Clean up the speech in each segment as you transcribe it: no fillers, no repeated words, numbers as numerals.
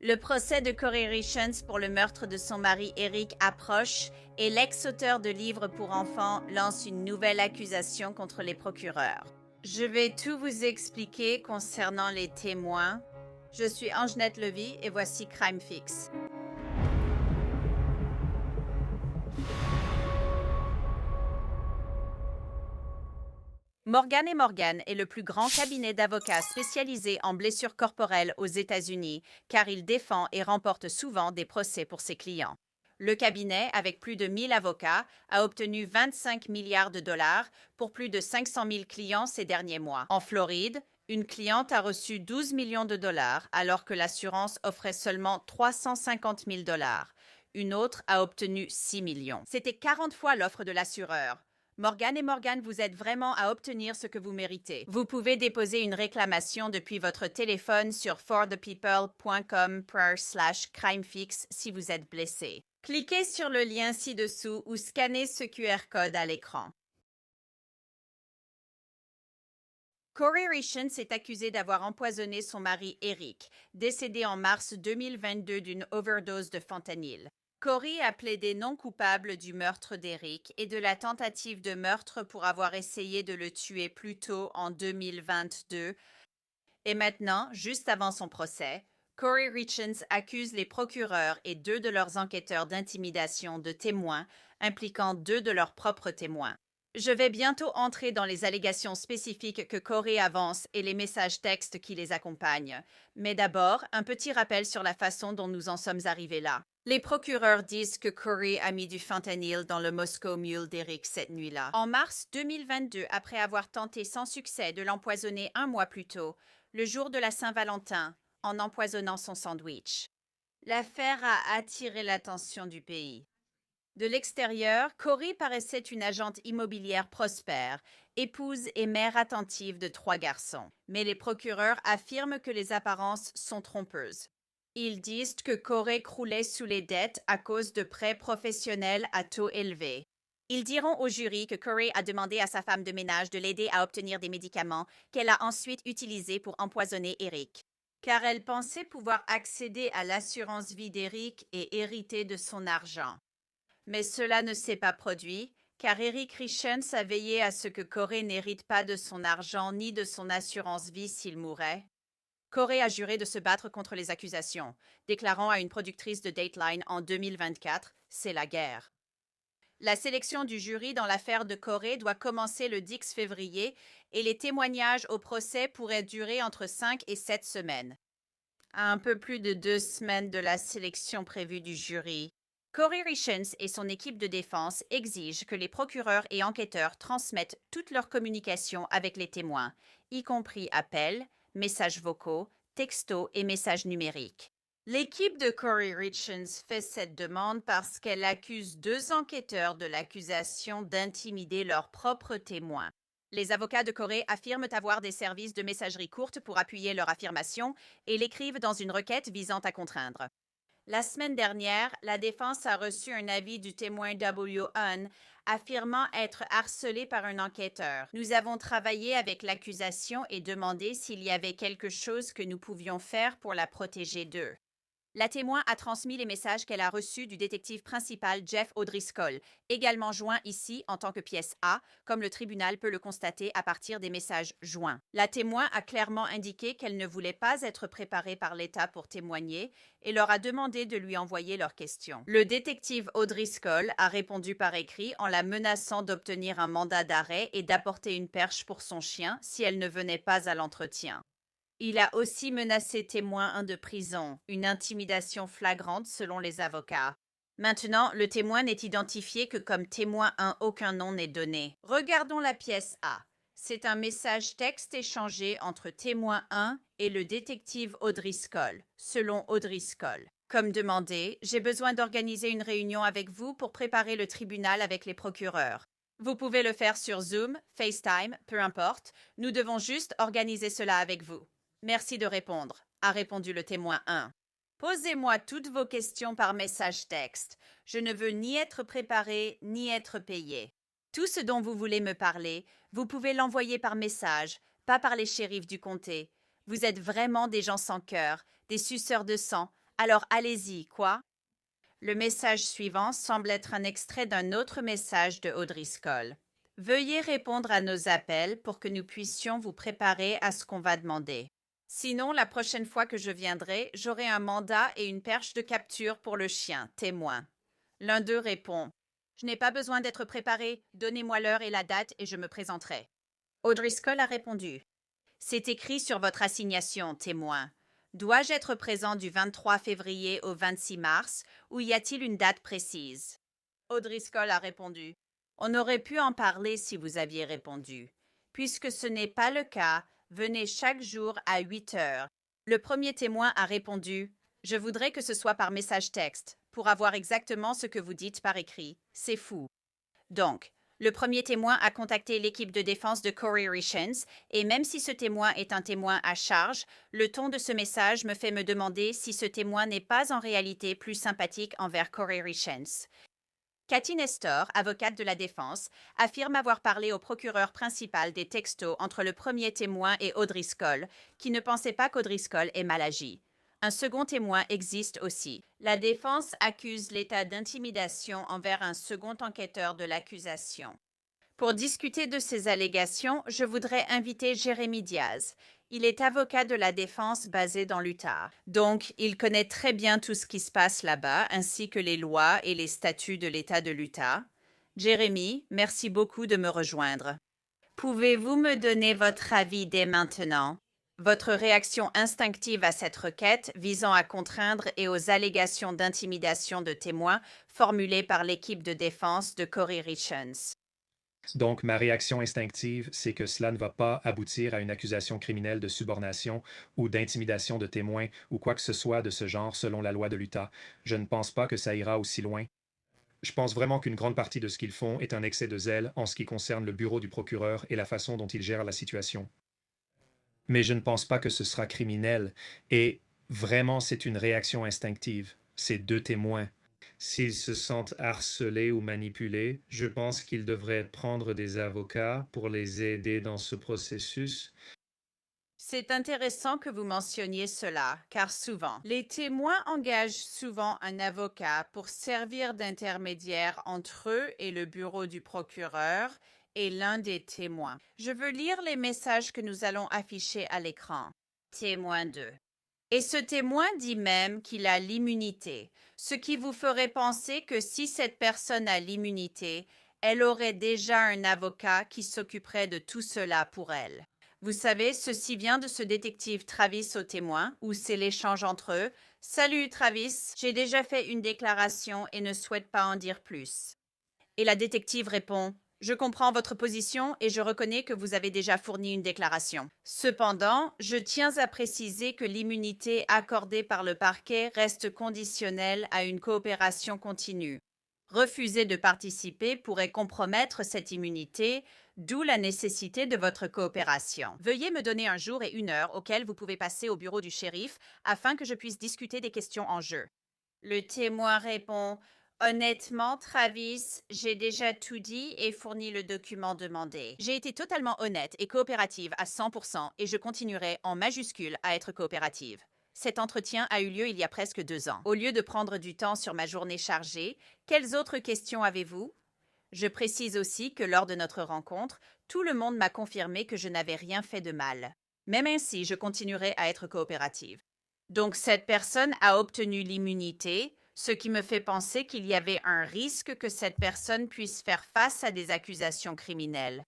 Le procès de Corey Richens pour le meurtre de son mari Eric approche et l'ex-auteur de livres pour enfants lance une nouvelle accusation contre les procureurs. Je vais tout vous expliquer concernant les témoins. Je suis Angenette Levy et voici Crime Fix. Morgan & Morgan est le plus grand cabinet d'avocats spécialisé en blessures corporelles aux États-Unis, car il défend et remporte souvent des procès pour ses clients. Le cabinet, avec plus de 1000 avocats, a obtenu 25 milliards de dollars pour plus de 500 000 clients ces derniers mois. En Floride, une cliente a reçu 12 millions de dollars alors que l'assurance offrait seulement 350 000 dollars. Une autre a obtenu 6 millions. C'était 40 fois l'offre de l'assureur. Morgan & Morgan vous aide vraiment à obtenir ce que vous méritez. Vous pouvez déposer une réclamation depuis votre téléphone sur forthepeople.com/crimefix si vous êtes blessé. Cliquez sur le lien ci-dessous ou scannez ce QR code à l'écran. Corey Richens est accusé d'avoir empoisonné son mari Eric, décédé en mars 2022 d'une overdose de fentanyl. Corey a plaidé non coupable du meurtre d'Eric et de la tentative de meurtre pour avoir essayé de le tuer plus tôt en 2022. Et maintenant, juste avant son procès, Corey Richens accuse les procureurs et 2 de leurs enquêteurs d'intimidation de témoins, impliquant 2 de leurs propres témoins. Je vais bientôt entrer dans les allégations spécifiques que Corey avance et les messages textes qui les accompagnent. Mais d'abord, un petit rappel sur la façon dont nous en sommes arrivés là. Les procureurs disent que Corey a mis du fentanyl dans le Moscow Mule d'Eric cette nuit-là. En mars 2022, après avoir tenté sans succès de l'empoisonner un mois plus tôt, le jour de la Saint-Valentin, en empoisonnant son sandwich. L'affaire a attiré l'attention du pays. De l'extérieur, Corey paraissait une agente immobilière prospère, épouse et mère attentive de 3 garçons. Mais les procureurs affirment que les apparences sont trompeuses. Ils disent que Corey croulait sous les dettes à cause de prêts professionnels à taux élevés. Ils diront au jury que Corey a demandé à sa femme de ménage de l'aider à obtenir des médicaments qu'elle a ensuite utilisés pour empoisonner Eric, car elle pensait pouvoir accéder à l'assurance vie d'Eric et hériter de son argent. Mais cela ne s'est pas produit, car Eric Richens a veillé à ce que Corey n'hérite pas de son argent ni de son assurance vie s'il mourait. Corey a juré de se battre contre les accusations, déclarant à une productrice de Dateline en 2024 « C'est la guerre ». La sélection du jury dans l'affaire de Corey doit commencer le 10 février et les témoignages au procès pourraient durer entre 5 et 7 semaines. À un peu plus de 2 semaines de la sélection prévue du jury, Corey Richens et son équipe de défense exigent que les procureurs et enquêteurs transmettent toutes leurs communications avec les témoins, y compris appels, messages vocaux, textos et messages numériques. L'équipe de Corey Richens fait cette demande parce qu'elle accuse 2 enquêteurs de l'accusation d'intimider leurs propres témoins. Les avocats de Corey affirment avoir des services de messagerie courte pour appuyer leur affirmation et l'écrivent dans une requête visant à contraindre. La semaine dernière, la défense a reçu un avis du témoin W. Hun affirmant être harcelé par un enquêteur. Nous avons travaillé avec l'accusation et demandé s'il y avait quelque chose que nous pouvions faire pour la protéger d'eux. La témoin a transmis les messages qu'elle a reçus du détective principal Jeff O'Driscoll, également joint ici en tant que pièce A, comme le tribunal peut le constater à partir des messages joints. La témoin a clairement indiqué qu'elle ne voulait pas être préparée par l'État pour témoigner et leur a demandé de lui envoyer leurs questions. Le détective O'Driscoll a répondu par écrit en la menaçant d'obtenir un mandat d'arrêt et d'apporter une perche pour son chien si elle ne venait pas à l'entretien. Il a aussi menacé témoin 1 de prison, une intimidation flagrante selon les avocats. Maintenant, le témoin n'est identifié que comme témoin 1, aucun nom n'est donné. Regardons la pièce A. C'est un message texte échangé entre témoin 1 et le détective O'Driscoll, selon O'Driscoll. Comme demandé, j'ai besoin d'organiser une réunion avec vous pour préparer le tribunal avec les procureurs. Vous pouvez le faire sur Zoom, FaceTime, peu importe. Nous devons juste organiser cela avec vous. Merci de répondre, a répondu le témoin 1. Posez-moi toutes vos questions par message texte. Je ne veux ni être préparé, ni être payé. Tout ce dont vous voulez me parler, vous pouvez l'envoyer par message, pas par les shérifs du comté. Vous êtes vraiment des gens sans cœur, des suceurs de sang, Alors allez-y, quoi? Le message suivant semble être un extrait d'un autre message de O'Driscoll. Veuillez répondre à nos appels pour que nous puissions vous préparer à ce qu'on va demander. Sinon, la prochaine fois que je viendrai, j'aurai un mandat et une perche de capture pour le chien, témoin. L'un d'eux répond: Je n'ai pas besoin d'être préparé, donnez-moi l'heure et la date et je me présenterai. O'Driscoll a répondu: C'est écrit sur votre assignation, témoin. Dois-je être présent du 23 février au 26 mars ou y a-t-il une date précise? O'Driscoll a répondu: On aurait pu en parler si vous aviez répondu. Puisque ce n'est pas le cas, venez chaque jour à 8 heures. Le premier témoin a répondu: Je voudrais que ce soit par message texte, pour avoir exactement ce que vous dites par écrit. C'est fou. Donc, le premier témoin a contacté l'équipe de défense de Corey Richens, et même si ce témoin est un témoin à charge, le ton de ce message me fait me demander si ce témoin n'est pas en réalité plus sympathique envers Corey Richens. Cathy Nestor, avocate de la défense, affirme avoir parlé au procureur principal des textos entre le premier témoin et O'Driscoll, qui ne pensait pas qu'O'Driscoll ait mal agi. Un second témoin existe aussi. La défense accuse l'État d'intimidation envers un second enquêteur de l'accusation. Pour discuter de ces allégations, je voudrais inviter Jérémy Diaz. Il est avocat de la défense basé dans l'Utah. Donc, il connaît très bien tout ce qui se passe là-bas, ainsi que les lois et les statuts de l'État de l'Utah. Jérémy, merci beaucoup de me rejoindre. Pouvez-vous me donner votre avis dès maintenant? Votre réaction instinctive à cette requête visant à contraindre et aux allégations d'intimidation de témoins formulées par l'équipe de défense de Corey Richens. Donc, ma réaction instinctive, c'est que cela ne va pas aboutir à une accusation criminelle de subornation ou d'intimidation de témoins ou quoi que ce soit de ce genre selon la loi de l'Utah. Je ne pense pas que ça ira aussi loin. Je pense vraiment qu'une grande partie de ce qu'ils font est un excès de zèle en ce qui concerne le bureau du procureur et la façon dont il gère la situation. Mais je ne pense pas que ce sera criminel. Et vraiment, c'est une réaction instinctive. Ces deux témoins. S'ils se sentent harcelés ou manipulés, je pense qu'ils devraient prendre des avocats pour les aider dans ce processus. C'est intéressant que vous mentionniez cela, car souvent, les témoins engagent souvent un avocat pour servir d'intermédiaire entre eux et le bureau du procureur et l'un des témoins. Je veux lire les messages que nous allons afficher à l'écran. Témoin 2. Et ce témoin dit même qu'il a l'immunité, ce qui vous ferait penser que si cette personne a l'immunité, elle aurait déjà un avocat qui s'occuperait de tout cela pour elle. Vous savez, ceci vient de ce détective Travis au témoin, où c'est l'échange entre eux. Salut Travis, j'ai déjà fait une déclaration et ne souhaite pas en dire plus. Et la détective répond: Je comprends votre position et je reconnais que vous avez déjà fourni une déclaration. Cependant, je tiens à préciser que l'immunité accordée par le parquet reste conditionnelle à une coopération continue. Refuser de participer pourrait compromettre cette immunité, d'où la nécessité de votre coopération. Veuillez me donner un jour et une heure auquel vous pouvez passer au bureau du shérif afin que je puisse discuter des questions en jeu. Le témoin répond: Honnêtement, Travis, j'ai déjà tout dit et fourni le document demandé. J'ai été totalement honnête et coopérative à 100% et je continuerai en majuscule à être coopérative. Cet entretien a eu lieu il y a presque 2 ans. Au lieu de prendre du temps sur ma journée chargée, quelles autres questions avez-vous? Je précise aussi que lors de notre rencontre, tout le monde m'a confirmé que je n'avais rien fait de mal. Même ainsi, je continuerai à être coopérative. Donc cette personne a obtenu l'immunité, ce qui me fait penser qu'il y avait un risque que cette personne puisse faire face à des accusations criminelles.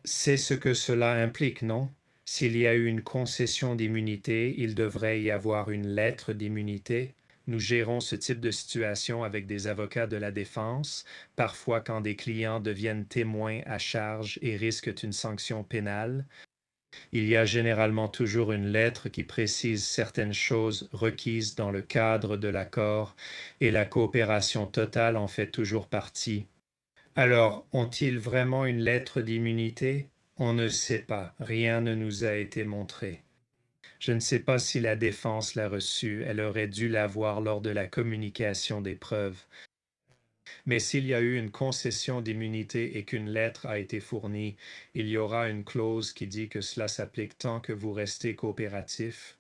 C'est ce que cela implique, non? S'il y a eu une concession d'immunité, il devrait y avoir une lettre d'immunité. Nous gérons ce type de situation avec des avocats de la défense, parfois quand des clients deviennent témoins à charge et risquent une sanction pénale. Il y a généralement toujours une lettre qui précise certaines choses requises dans le cadre de l'accord, et la coopération totale en fait toujours partie. Alors, ont-ils vraiment une lettre d'immunité? On ne sait pas, rien ne nous a été montré. Je ne sais pas si la défense l'a reçue, elle aurait dû l'avoir lors de la communication des preuves. Mais s'il y a eu une concession d'immunité et qu'une lettre a été fournie, il y aura une clause qui dit que cela s'applique tant que vous restez coopératif.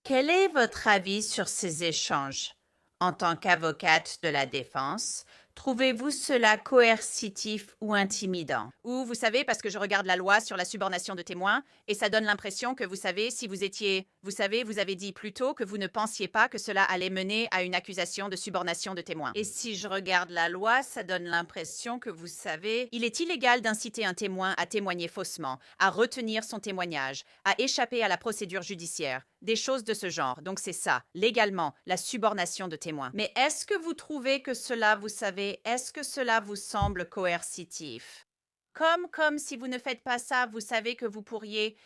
Quel est votre avis sur ces échanges? En tant qu'avocate de la défense, trouvez-vous cela coercitif ou intimidant? Ou vous savez, parce que je regarde la loi sur la subornation de témoins, et ça donne l'impression que vous savez, si vous étiez, vous savez, vous avez dit plus tôt que vous ne pensiez pas que cela allait mener à une accusation de subornation de témoins. Et si je regarde la loi, ça donne l'impression que vous savez, il est illégal d'inciter un témoin à témoigner faussement, à retenir son témoignage, à échapper à la procédure judiciaire, des choses de ce genre. Donc c'est ça, légalement, la subornation de témoins. Mais est-ce que vous trouvez que cela, vous savez, est-ce que cela vous semble coercitif? Comme si vous ne faites pas ça, vous savez que vous pourriez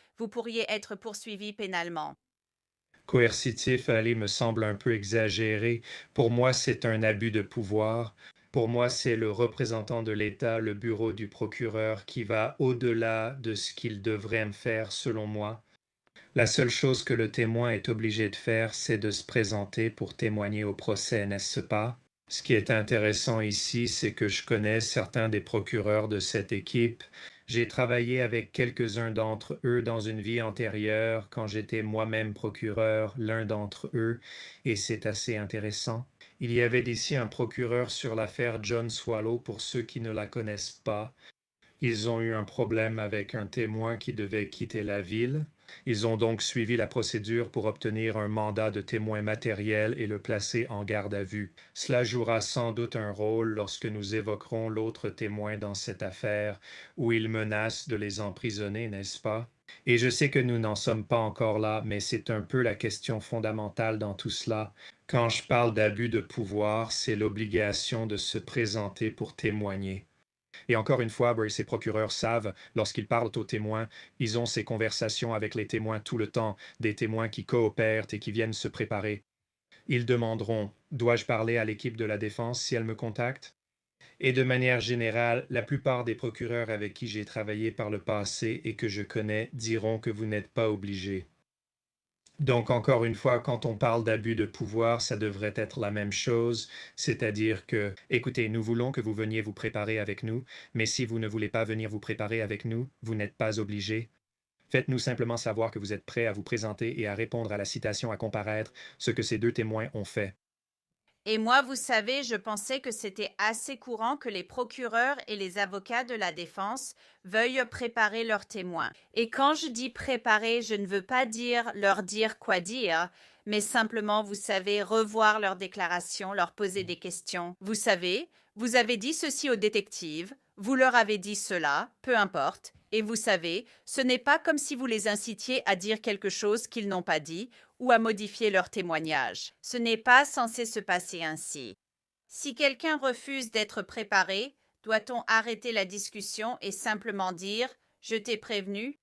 être poursuivi pénalement. Coercitif, allez, me semble un peu exagéré. Pour moi, c'est un abus de pouvoir. Pour moi, c'est le représentant de l'État, le bureau du procureur, qui va au-delà de ce qu'il devrait me faire, selon moi. La seule chose que le témoin est obligé de faire, c'est de se présenter pour témoigner au procès, n'est-ce pas? Ce qui est intéressant ici, c'est que je connais certains des procureurs de cette équipe. J'ai travaillé avec quelques-uns d'entre eux dans une vie antérieure, quand j'étais moi-même procureur, l'un d'entre eux, et c'est assez intéressant. Il y avait ici un procureur sur l'affaire John Swallow pour ceux qui ne la connaissent pas. Ils ont eu un problème avec un témoin qui devait quitter la ville. Ils ont donc suivi la procédure pour obtenir un mandat de témoin matériel et le placer en garde à vue. Cela jouera sans doute un rôle lorsque nous évoquerons l'autre témoin dans cette affaire, où il menace de les emprisonner, n'est-ce pas? Et je sais que nous n'en sommes pas encore là, mais c'est un peu la question fondamentale dans tout cela. Quand je parle d'abus de pouvoir, c'est l'obligation de se présenter pour témoigner. Et encore une fois, ces procureurs savent, lorsqu'ils parlent aux témoins, ils ont ces conversations avec les témoins tout le temps, des témoins qui coopèrent et qui viennent se préparer. Ils demanderont, dois-je parler à l'équipe de la défense si elle me contacte? Et de manière générale, la plupart des procureurs avec qui j'ai travaillé par le passé et que je connais diront que vous n'êtes pas obligé. Donc, encore une fois, quand on parle d'abus de pouvoir, ça devrait être la même chose, c'est-à-dire que, écoutez, nous voulons que vous veniez vous préparer avec nous, mais si vous ne voulez pas venir vous préparer avec nous, vous n'êtes pas obligé. Faites-nous simplement savoir que vous êtes prêt à vous présenter et à répondre à la citation à comparaître, ce que ces deux témoins ont fait. Et moi, vous savez, je pensais que c'était assez courant que les procureurs et les avocats de la défense veuillent préparer leurs témoins. Et quand je dis préparer, je ne veux pas dire leur dire quoi dire, mais simplement, vous savez, revoir leurs déclarations, leur poser des questions. Vous savez, vous avez dit ceci aux détectives, vous leur avez dit cela, peu importe. Et vous savez, ce n'est pas comme si vous les incitiez à dire quelque chose qu'ils n'ont pas dit ou à modifier leur témoignage. Ce n'est pas censé se passer ainsi. Si quelqu'un refuse d'être préparé, doit-on arrêter la discussion et simplement dire ⁇ Je t'ai prévenu ?⁇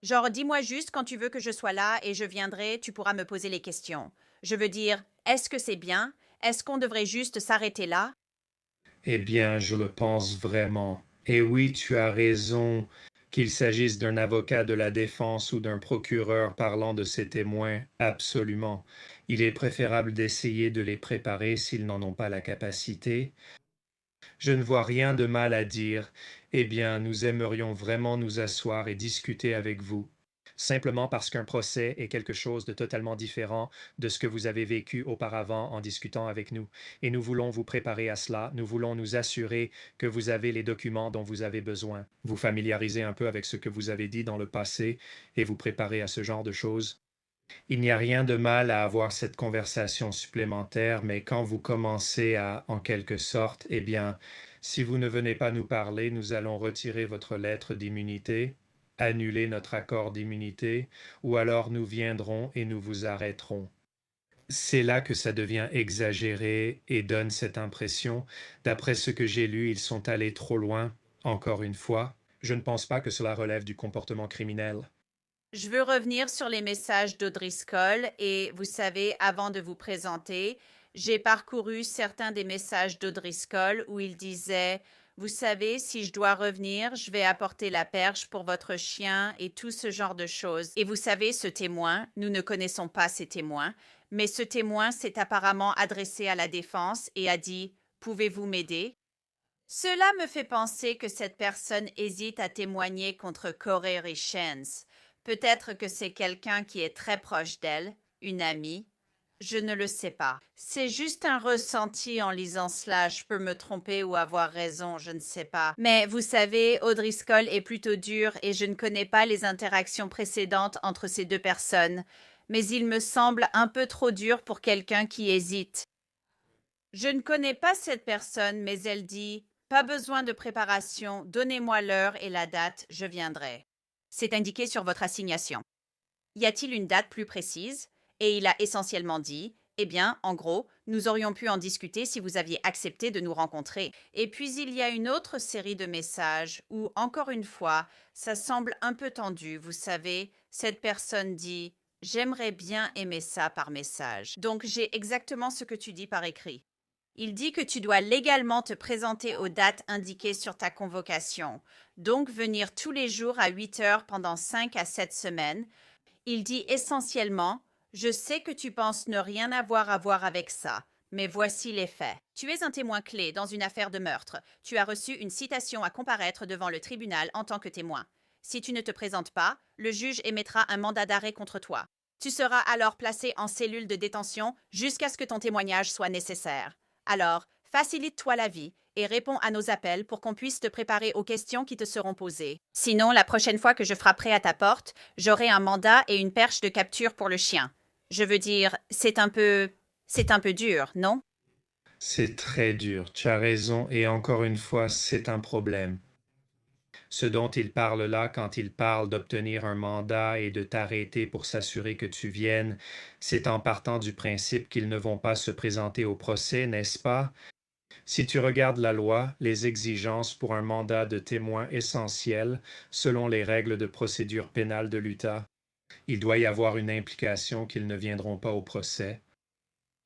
Genre, dis-moi juste quand tu veux que je sois là et je viendrai, tu pourras me poser les questions. Je veux dire, est-ce que c'est bien? Est-ce qu'on devrait juste s'arrêter là? Eh bien, je le pense vraiment. Et oui, tu as raison, qu'il s'agisse d'un avocat de la défense ou d'un procureur parlant de ses témoins, absolument. Il est préférable d'essayer de les préparer s'ils n'en ont pas la capacité. Je ne vois rien de mal à dire. Eh bien, nous aimerions vraiment nous asseoir et discuter avec vous. Simplement parce qu'un procès est quelque chose de totalement différent de ce que vous avez vécu auparavant en discutant avec nous. Et nous voulons vous préparer à cela. Nous voulons nous assurer que vous avez les documents dont vous avez besoin. Vous familiariser un peu avec ce que vous avez dit dans le passé et vous préparer à ce genre de choses. Il n'y a rien de mal à avoir cette conversation supplémentaire, mais quand vous commencez à, en quelque sorte, eh bien, si vous ne venez pas nous parler, nous allons retirer votre lettre d'immunité, annuler notre accord d'immunité, ou alors nous viendrons et nous vous arrêterons. C'est là que ça devient exagéré et donne cette impression. D'après ce que j'ai lu, ils sont allés trop loin, encore une fois. Je ne pense pas que cela relève du comportement criminel. Je veux revenir sur les messages d'Audrey et vous savez, avant de vous présenter, j'ai parcouru certains des messages d'Audrey où il disait vous savez, si je dois revenir, je vais apporter la perche pour votre chien et tout ce genre de choses. Et vous savez, ce témoin, nous ne connaissons pas ces témoins, mais ce témoin s'est apparemment adressé à la défense et a dit pouvez-vous m'aider? Cela me fait penser que cette personne hésite à témoigner contre Corey Richens. Peut-être que c'est quelqu'un qui est très proche d'elle, Une amie? Je ne le sais pas. C'est juste un ressenti en lisant cela. Je peux me tromper ou avoir raison, je ne sais pas. Mais vous savez, O'Driscoll est plutôt dur et je ne connais pas les interactions précédentes entre ces deux personnes. Mais il me semble un peu trop dur pour quelqu'un qui hésite. Je ne connais pas cette personne, mais elle dit pas besoin de préparation, donnez-moi l'heure et la date, je viendrai. C'est indiqué sur votre assignation. Y a-t-il une date plus précise? Et il a essentiellement dit eh bien, en gros, nous aurions pu en discuter si vous aviez accepté de nous rencontrer. Et puis il y a une autre série de messages où, encore une fois, ça semble un peu tendu, vous savez, cette personne dit j'aimerais bien aimer ça par message. Donc j'ai exactement ce que tu dis par écrit. Il dit que tu dois légalement te présenter aux dates indiquées sur ta convocation, donc venir tous les jours à 8 heures pendant 5 à 7 semaines. Il dit essentiellement « Je sais que tu penses ne rien avoir à voir avec ça, mais voici les faits. Tu es un témoin clé dans une affaire de meurtre. Tu as reçu une citation à comparaître devant le tribunal en tant que témoin. Si tu ne te présentes pas, le juge émettra un mandat d'arrêt contre toi. Tu seras alors placé en cellule de détention jusqu'à ce que ton témoignage soit nécessaire. Alors, facilite-toi la vie et réponds à nos appels pour qu'on puisse te préparer aux questions qui te seront posées. Sinon, la prochaine fois que je frapperai à ta porte, j'aurai un mandat et une perche de capture pour le chien. Je veux dire, c'est un peu dur, non? C'est très dur, tu as raison, et encore une fois, c'est un problème. Ce dont il parle là quand il parle d'obtenir un mandat et de t'arrêter pour s'assurer que tu viennes, c'est en partant du principe qu'ils ne vont pas se présenter au procès, n'est-ce pas? Si tu regardes la loi, les exigences pour un mandat de témoin essentiel, selon les règles de procédure pénale de l'Utah, il doit y avoir une implication qu'ils ne viendront pas au procès.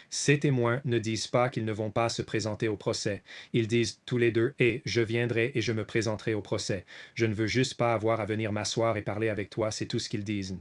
Ces témoins ne disent pas qu'ils ne vont pas se présenter au procès. Ils disent tous les deux et je viendrai et je me présenterai au procès. Je ne veux juste pas avoir à venir m'asseoir et parler avec toi, c'est tout ce qu'ils disent.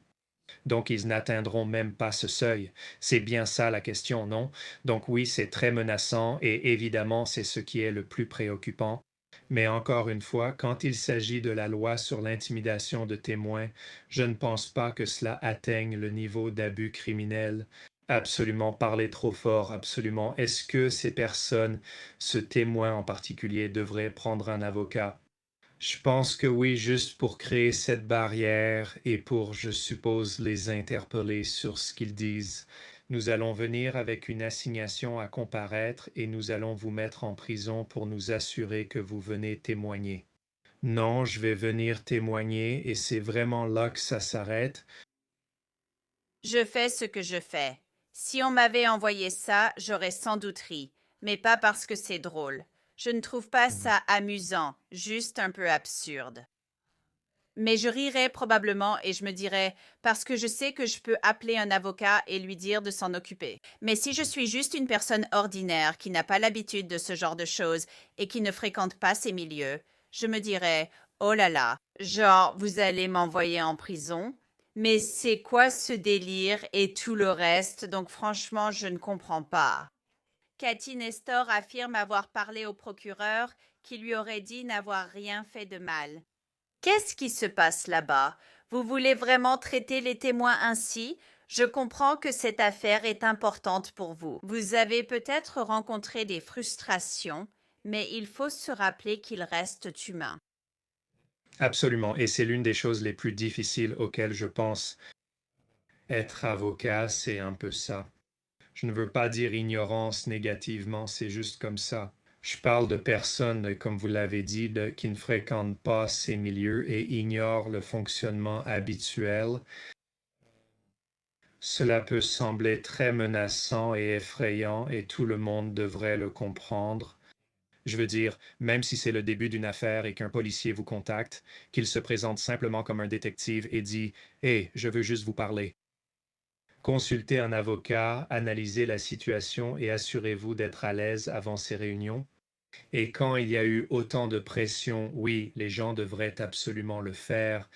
Donc ils n'atteindront même pas ce seuil. C'est bien ça la question, non? Donc oui, c'est très menaçant et évidemment c'est ce qui est le plus préoccupant. Mais encore une fois, quand il s'agit de la loi sur l'intimidation de témoins, je ne pense pas que cela atteigne le niveau d'abus criminel. Absolument, parler trop fort, absolument. Est-ce que ces personnes, ce témoin en particulier, devraient prendre un avocat? Je pense que oui, juste pour créer cette barrière et pour, je suppose, les interpeller sur ce qu'ils disent. Nous allons venir avec une assignation à comparaître et nous allons vous mettre en prison pour nous assurer que vous venez témoigner. Non, je vais venir témoigner et c'est vraiment là que ça s'arrête. Je fais ce que je fais. Si on m'avait envoyé ça, j'aurais sans doute ri, mais pas parce que c'est drôle. Je ne trouve pas ça amusant, juste un peu absurde. Mais je rirais probablement et je me dirais parce que je sais que je peux appeler un avocat et lui dire de s'en occuper. Mais si je suis juste une personne ordinaire qui n'a pas l'habitude de ce genre de choses et qui ne fréquente pas ces milieux, je me dirais oh là là, genre vous allez m'envoyer en prison? Mais c'est quoi ce délire et tout le reste? Donc franchement, je ne comprends pas. Cathy Nestor affirme avoir parlé au procureur qui lui aurait dit n'avoir rien fait de mal. Qu'est-ce qui se passe là-bas? Vous voulez vraiment traiter les témoins ainsi? Je comprends que cette affaire est importante pour vous. Vous avez peut-être rencontré des frustrations, mais il faut se rappeler qu'ils restent humains. Absolument, et c'est l'une des choses les plus difficiles auxquelles je pense. Être avocat, c'est un peu ça. Je ne veux pas dire ignorance négativement, c'est juste comme ça. Je parle de personnes, comme vous l'avez dit, qui ne fréquentent pas ces milieux et ignorent le fonctionnement habituel. Cela peut sembler très menaçant et effrayant et tout le monde devrait le comprendre. Je veux dire, même si c'est le début d'une affaire et qu'un policier vous contacte, qu'il se présente simplement comme un détective et dit Hé, je veux juste vous parler. Consultez un avocat, analysez la situation et assurez-vous d'être à l'aise avant ces réunions. Et quand il y a eu autant de pression, oui, les gens devraient absolument le faire.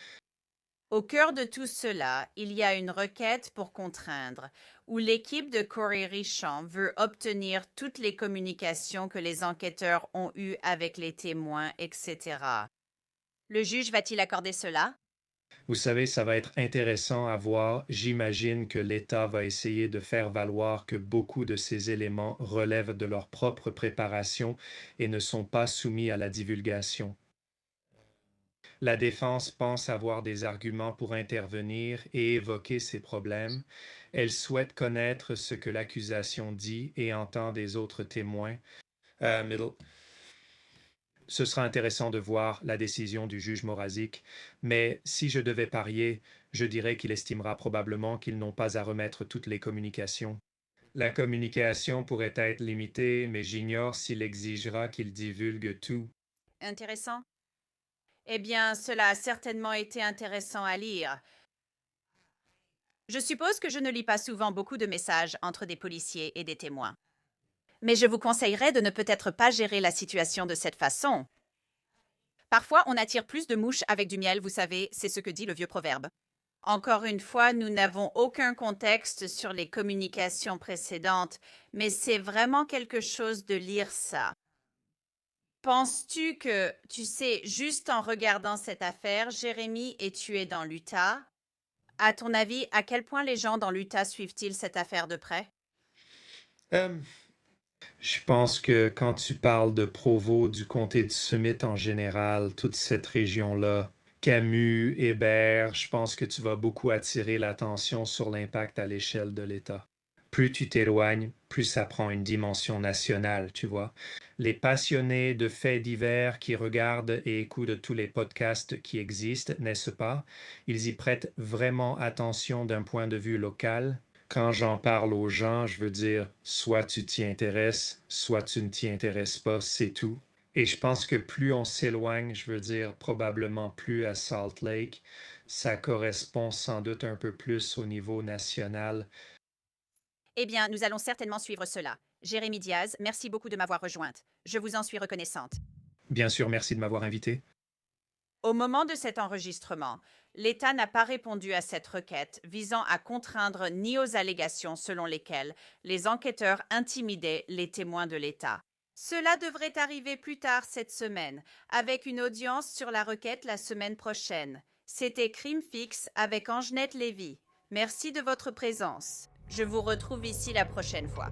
Au cœur de tout cela, il y a une requête pour contraindre, où l'équipe de Corey Richand veut obtenir toutes les communications que les enquêteurs ont eues avec les témoins, etc. Le juge va-t-il accorder cela? Vous savez, ça va être intéressant à voir. J'imagine que l'État va essayer de faire valoir que beaucoup de ces éléments relèvent de leur propre préparation et ne sont pas soumis à la divulgation. La défense pense avoir des arguments pour intervenir et évoquer ces problèmes. Elle souhaite connaître ce que l'accusation dit et entend des autres témoins. Middle. Ce sera intéressant de voir la décision du juge Morazic, mais si je devais parier, je dirais qu'il estimera probablement qu'ils n'ont pas à remettre toutes les communications. La communication pourrait être limitée, mais j'ignore s'il exigera qu'ils divulguent tout. Intéressant? Eh bien, cela a certainement été intéressant à lire. Je suppose que je ne lis pas souvent beaucoup de messages entre des policiers et des témoins. Mais je vous conseillerais de ne peut-être pas gérer la situation de cette façon. Parfois, on attire plus de mouches avec du miel, vous savez, c'est ce que dit le vieux proverbe. Encore une fois, nous n'avons aucun contexte sur les communications précédentes, mais c'est vraiment quelque chose de lire ça. Penses-tu que, tu sais, juste en regardant cette affaire, Jérémy est tué dans l'Utah? À ton avis, à quel point les gens dans l'Utah suivent-ils cette affaire de près? Euh, je pense que quand tu parles de Provo, du comté de Summit en général, toute cette région-là, Camus, Hébert, je pense que tu vas beaucoup attirer l'attention sur l'impact à l'échelle de l'État. Plus tu t'éloignes, plus ça prend une dimension nationale, tu vois. Les passionnés de faits divers qui regardent et écoutent tous les podcasts qui existent, n'est-ce pas? Ils y prêtent vraiment attention d'un point de vue local. Quand j'en parle aux gens, je veux dire, soit tu t'y intéresses, soit tu ne t'y intéresses pas, c'est tout. Et je pense que plus on s'éloigne, je veux dire, probablement plus à Salt Lake, ça correspond sans doute un peu plus au niveau national. Eh bien, nous allons certainement suivre cela. Jérémy Diaz, merci beaucoup de m'avoir rejointe. Je vous en suis reconnaissante. Bien sûr, merci de m'avoir invité. Au moment de cet enregistrement, l'État n'a pas répondu à cette requête visant à contraindre ni aux allégations selon lesquelles les enquêteurs intimidaient les témoins de l'État. Cela devrait arriver plus tard cette semaine, avec une audience sur la requête la semaine prochaine. C'était Crime Fixe avec Angenette Lévy. Merci de votre présence. Je vous retrouve ici la prochaine fois.